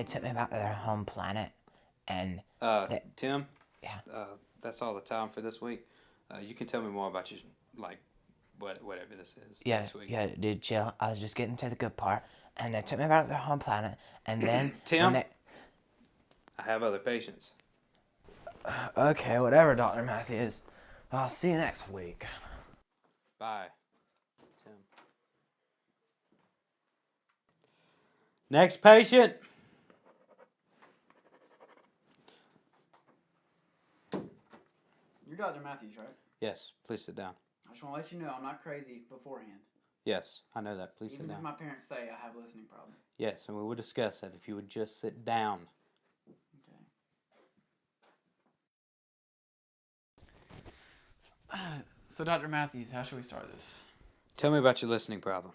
they took me back to their home planet, and Tim, yeah, that's all the time for this week. You can tell me more about your, like, whatever this is next week. yeah, dude, chill. I was just getting to the good part, and they took me back to their home planet, and then when Tim, they, I have other patients. okay, whatever, Dr. Matthews. I'll see you next week. Bye, Tim. Next patient. You're Dr. Matthews, right? Yes, please sit down. I just want to let you know I'm not crazy beforehand. Yes, I know that. Please Even sit if down. my parents say I have a listening problem. Yes, and we will discuss that if you would just sit down. Okay. So, Dr. Matthews, how should we start this? Tell me about your listening problem.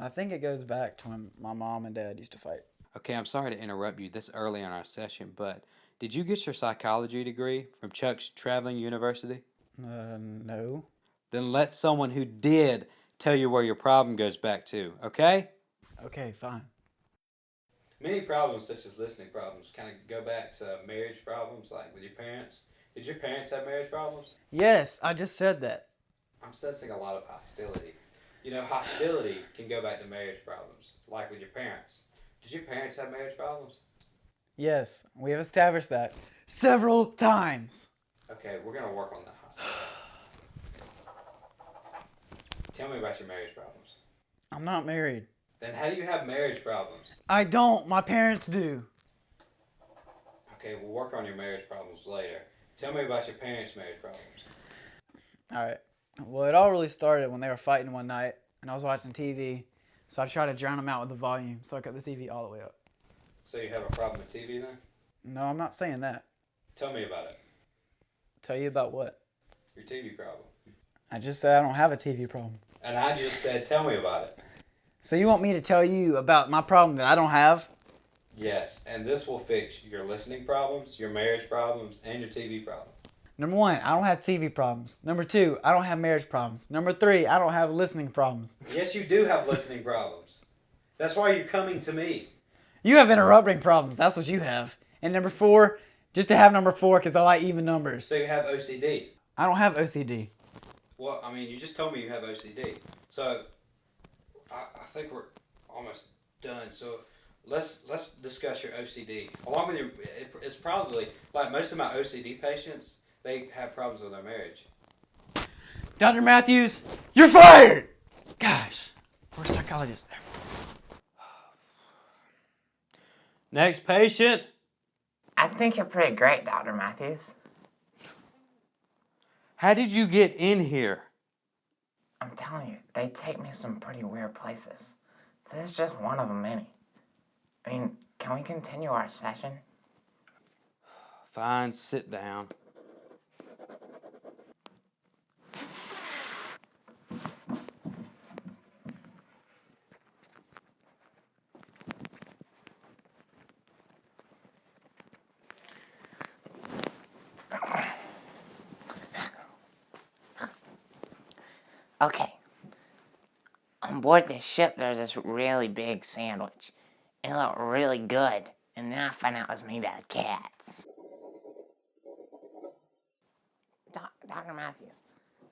I think it goes back to when my mom and dad used to fight. Okay, I'm sorry to interrupt you this early in our session, but did you get your psychology degree from Chuck's Traveling University? No. Then let someone who did tell you where your problem goes back to, okay? Okay, fine. Many problems, such as listening problems, kind of go back to marriage problems, like with your parents. Did your parents have marriage problems? Yes, I just said that. I'm sensing a lot of hostility. You know, hostility can go back to marriage problems, like with your parents. Did your parents have marriage problems? Yes, we have established that several times. Okay, we're going to work on that hostility. Tell me about your marriage problems. I'm not married. Then how do you have marriage problems? I don't. My parents do. Okay, we'll work on your marriage problems later. Tell me about your parents' marriage problems. All right. Well, it all really started when they were fighting one night, and I was watching TV, so I tried to drown them out with the volume, so I cut the TV all the way up. So you have a problem with TV then? No, I'm not saying that. Tell me about it. Tell you about what? Your TV problem. I just said I don't have a TV problem. And I just said, tell me about it. So you want me to tell you about my problem that I don't have? Yes, and this will fix your listening problems, your marriage problems, and your TV problem. Number 1, I don't have TV problems. Number 2, I don't have marriage problems. Number 3, I don't have listening problems. Yes, you do have listening problems. That's why you're coming to me. You have interrupting problems. That's what you have. And number 4, just to have number 4 because I like even numbers. So you have OCD. I don't have OCD. Well, I mean, you just told me you have OCD. So I think we're almost done. So let's discuss your OCD. Along with your, it's probably, like most of my OCD patients, they have problems with their marriage. Dr. Matthews, you're fired! Gosh, worst psychologist ever. Next patient. I think you're pretty great, Dr. Matthews. How did you get in here? I'm telling you, they take me some pretty weird places. This is just one of many. I mean, can we continue our session? Fine, sit down. Okay. On board this ship, there's this really big sandwich. It looked really good. And then I found out it was made out of cats. Dr. Matthews,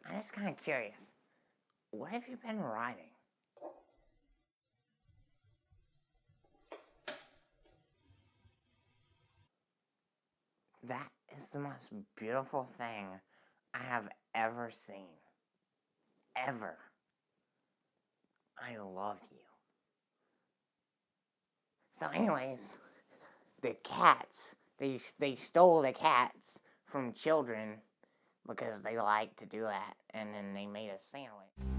I'm just kind of curious. What have you been writing? That is the most beautiful thing I have ever seen. Ever. I love you. So anyways, the cats, they stole the cats from children because they like to do that, and then they made a sandwich.